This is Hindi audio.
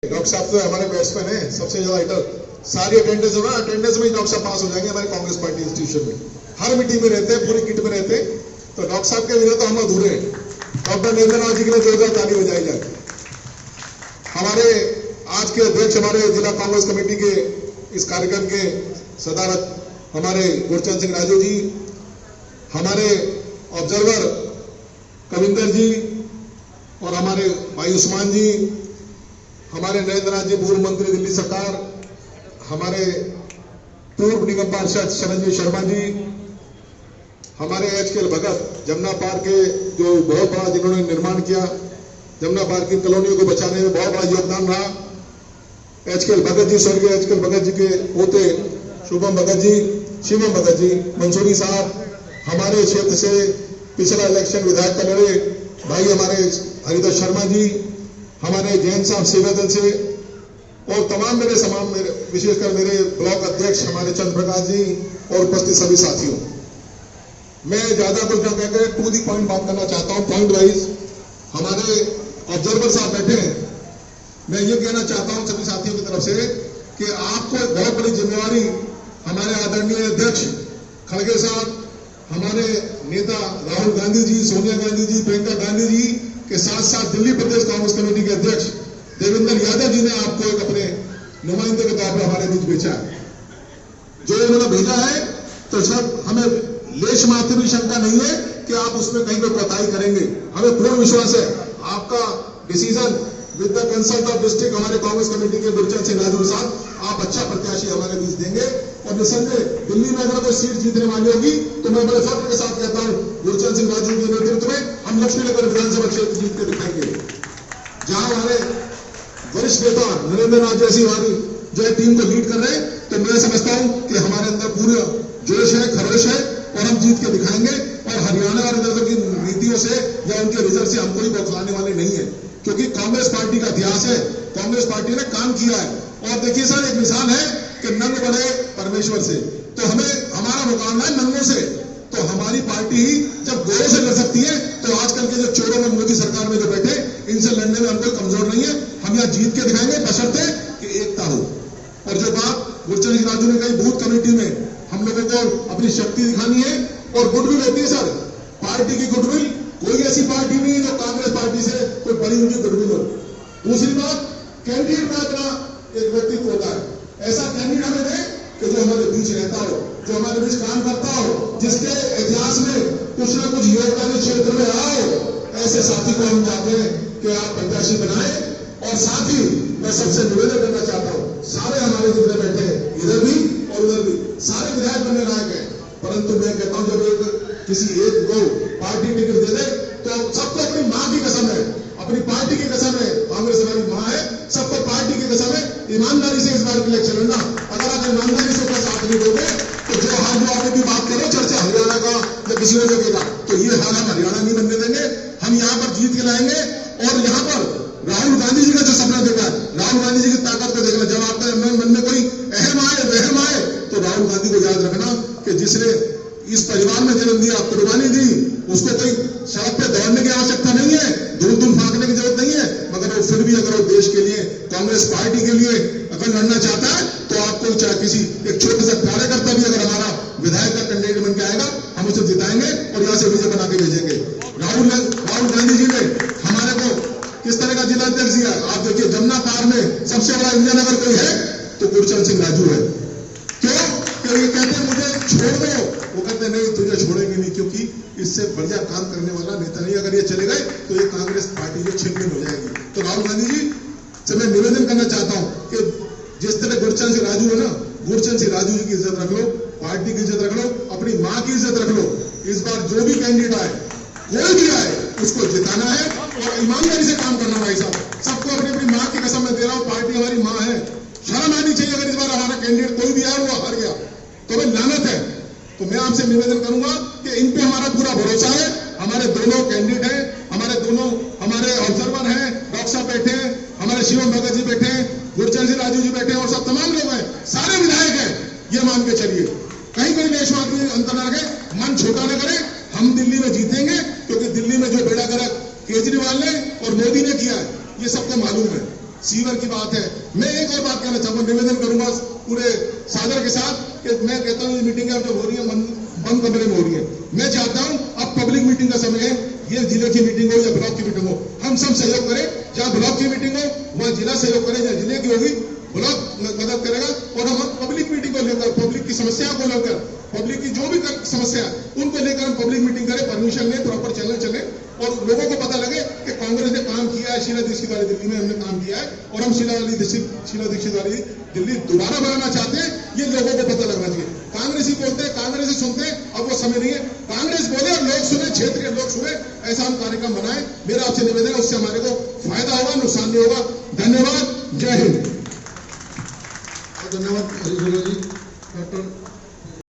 डॉक्टर साहब तो हमारे बैट्समैन है, सबसे ज्यादा हिटर, सारी अटेंडेंस होगा, अटेंडेंस में डॉक्टर साहब पास हो जाएंगे हमारे कांग्रेस पार्टी इंस्टीट्यूशन में, हर मीटिंग में रहते हैं, पूरी किट में रहते हैं। तो डॉक्टर साहब के बिना तो हम अधूरे हैं। डॉक्टर नरेंद्र नाथ जी के लिए जोरदार ताली बजाई जाए। हमारे आज के अध्यक्ष, हमारे जिला कांग्रेस कमेटी के इस कार्यक्रम के सदारत हमारे गुरचंद सिंह राजू जी, हमारे ऑब्जर्वर कविंदर जी और हमारे भाई उस्मान जी, हमारे नरेंद्र नाथ जी पूर्व मंत्री दिल्ली सरकार, हमारे पूर्व निगम पार्षद शरणजीत शर्मा जी, हमारे एचकेएल भगत जमुना पार्क के जो बहुत बड़ा जिन्होंने निर्माण किया, जमुना पार्क की कॉलोनियों को बचाने में बहुत बड़ा योगदान रहा। एचकेएल भगत जी, स्वर्गीय एचकेएल भगत जी के पोते शुभम भगत जी, शिवम भगत जी, मंसूरी साहब, हमारे क्षेत्र से पिछला इलेक्शन विधायक का लड़े भाई हमारे हरिदर शर्मा जी, हमारे जैन साहब सेवा दल से, और तमाम मेरे विशेषकर मेरे ब्लॉक अध्यक्ष हमारे चंद्र प्रकाश जी और उपस्थित सभी साथियों। मैं ज्यादा कुछ न कहकर टू दी पॉइंट बात करना चाहता हूं, पॉइंट वाइज। हमारे ऑब्जर्वर साहब बैठे हैं, मैं ये कहना चाहता हूं सभी साथियों की तरफ से कि आपको एक बहुत बड़ी जिम्मेवारी हमारे आदरणीय अध्यक्ष खड़गे साहब, हमारे नेता राहुल गांधी जी, सोनिया गांधी जी, प्रियंका गांधी जी के साथ साथ दिल्ली प्रदेश कांग्रेस कमेटी के अध्यक्ष देवेंद्र यादव जी ने आपको एक अपने नुमाइंदे के तौर पर हमारे बीच भेजा है। जो उन्होंने भेजा है तो सब हमें लेश मात्र भी शंका नहीं है कि आप उसमें कहीं पर कोताही करेंगे। हमें पूर्ण विश्वास है आपका decision with the consult of district हमारे कांग्रेस कमेटी के गुरचंद सिंह राजू के साथ आप अच्छा प्रत्याशी हमारे बीच देंगे। और निसंदेह दिल्ली में अगर कोई सीट जीतने वाली होगी तो मैं बड़े फख्र के साथ कहता हूं गुरचंद सिंह राजू के नेतृत्व में हम लक्ष्मीनगर विधानसभा क्षेत्र जीत के दिखाएंगे, जहां हमारे वरिष्ठ नेता नरेंद्र नाथ जैसी हमारी जो है टीम को लीड कर रहे हैं। तो मैं समझता हूं कि हमारे अंदर पूरा जोश है, खरोश है और हम जीत के दिखाएंगे। और हरियाणा और इधर की नीतियों से या उनके रिजल्ट से हम कोई बौखलाने वाले नहीं है, क्योंकि कांग्रेस पार्टी का इतिहास है, कांग्रेस पार्टी ने काम किया है। और देखिए सर, एक मिसाल है कि नंग बने परमेश्वर से, तो हमें हमारा मुकाबला है नंगों से। तो हमारी पार्टी ही जब गोरों से लड़ सकती है तो आजकल के जो चोरों में मोदी सरकार में जो बैठे इनसे लड़ने में हम कोई कमजोर नहीं है। हम यहाँ जीत के दिखाएंगे बशर्ते कि एकता हो। और जो बात गुरचंद सिंह राजू ने कही, बूथ कमेटी में हम लोगों को अपनी शक्ति दिखानी है और गुडविल होती है सर, पार्टी की गुडविल। कोई ऐसी पार्टी नहीं है जो कांग्रेस पार्टी से कोई बड़ी उनकी गुडविल हो। दूसरी बात, कैंडिडेट का अपना एक व्यक्तित्व होता है, ऐसा कैंडिडेट हमें दे कि जो हमारे बीच रहता हो, जो हमारे बीच काम करता हो, जिसके इतिहास में कुछ न कुछ योगदान क्षेत्र में रहा हो, ऐसे साथी को हम चाहते हैं कि आप प्रत्याशी बनाए। और साथ ही मैं सबसे निवेदन करना चाहता हूं, सारे हमारे जितने बैठे हैं इधर भी और उधर भी, सारे विधायक बनने लायक हैं, परंतु मैं कहता हूं जब एक किसी एक को पार्टी टिकट दे दे तो सबको अपनी मां की कसम है, अपनी पार्टी की कसम है, कांग्रेस हमारी मां है, सबको पार्टी की कसम है, ईमानदारी से इस बार के इलेक्शन लड़ना। अगर आप ईमानदारी से अपना साथ नहीं दोगे तो जो हाल जो आपने की बात करो चर्चा हरियाणा का या किसी और जगह का, तो ये हाल हम हरियाणा नहीं बनने देंगे। हम यहाँ पर जीत के लाएंगे। और यहाँ पर राहुल गांधी जी का जो सपना देखा है, राहुल गांधी जी की ताकत को देखना, जब आपके मन में कोई अहम आए, वहम आए, तो राहुल गांधी को याद रखना कि जिसने इस परिवार में जन्म दिया, कुर्बानी दी, उसको कोई सड़क पे दौड़ने की आवश्यकता नहीं है, धूल धूल फांकने की जरूरत नहीं है, मगर वो फिर भी अगर वो देश के लिए, कांग्रेस पार्टी के लिए अगर लड़ना चाहता है तो आपको चाहे किसी एक छोटे से कार्यकर्ता भी अगर हमारा विधायक का कैंडिडेट बन के आएगा, हम उसे जिताएंगे और यहाँ से विजय बना के भेजेंगे। राहुल गांधी जी ने हमारे को किस तरह का जिला अध्यक्ष दिया, आप देखिए जमुना पार में सबसे बड़ा इंजन अगर कोई है तो गुरचंद सिंह राजू है। क्यों? क्योंकि कहते हैं मुझे छोड़ दो, वो कहते नहीं तुझे छोड़ेंगे नहीं, क्योंकि इससे बढ़िया काम करने वाला नेता नहीं। अगर ये चले गए तो ये कांग्रेस पार्टी जो छिन्न हो जाएगी। तो राहुल गांधी जी से मैं निवेदन करना चाहता हूं कि जिस तरह गुरचंद सिंह राजू है ना, गुरचंद सिंह राजू जी की इज्जत रख लो, पार्टी की इज्जत रख लो, अपनी मां की इज्जत रख लो। इस बार जो भी कैंडिडेट आए, कोई भी आए, उसको जिताना है और ईमानदारी से काम करना। भाई साहब, सबको अपनी अपनी मां की कसम मैं दे रहा हूं, पार्टी हमारी मां है, शर्म आनी चाहिए। अगर इस बार हमारा कैंडिडेट कोई भी आया वो हार गया तो हमें लानत है। तो मैं आपसे निवेदन करूंगा कि इन पे हमारा पूरा भरोसा है। हमारे दोनों कैंडिडेट हैं, हमारे दोनों हमारे ऑब्जर्वर हैं, डॉक्टर साहब बैठे हैं, हमारे शिवम भगत जी बैठे हैं, गुरचंद सिंह राजू जी बैठे हैं और सब तमाम लोग हैं, सारे विधायक हैं। ये मान के चलिए, कहीं कोई देशवाद में अंतर न रखे, मन छोटा न करे। हम दिल्ली में जीतेंगे क्योंकि दिल्ली में जो बेड़ा गर्क केजरीवाल ने और मोदी ने किया है ये सबको मालूम है। सीवर की बात है। मैं एक और बात कहना चाहूंगा, निवेदन करूंगा पूरे सादर के साथ कि मैं कहता हूं ये मीटिंग अब जो हो रही है बंद कमरे में हो रही है। मैं चाहता हूं अब पब्लिक मीटिंग का समय है, ये जिले की मीटिंग हो या ब्लॉक की मीटिंग हो, हम सब सहयोग करें। जहां ब्लॉक की मीटिंग हो वहां जिला सहयोग करे, जहां जिले की होगी ब्लॉक मदद करेगा। और हम पब्लिक मीटिंग को लेकर, पब्लिक की समस्या को लेकर, पब्लिक की जो भी समस्या है उनको लेकर हम पब्लिक मीटिंग करें, परमिशन लें, प्रॉपर चैनल चले और लोगों को पता लगे कि कांग्रेस ने काम किया है, शीला दीक्षित वाली दिल्ली में हमने काम किया है और हम शीला दीक्षित वाली दिल्ली दोबारा बनाना चाहते हैं, ये लोगों को पता लगना चाहिए। कांग्रेसी बोलते हैं, कांग्रेसी सुनते हैं, अब वो समय नहीं है। कांग्रेस बोले और लोग सुने, क्षेत्रीय लोग सुने, ऐसा हम कार्यक्रम बनाए। मेरा आपसे निवेदन है, उससे हमारे को फायदा होगा, नुकसान नहीं होगा। धन्यवाद, जय हिंद। धन्यवाद हरीश जी। डॉक्टर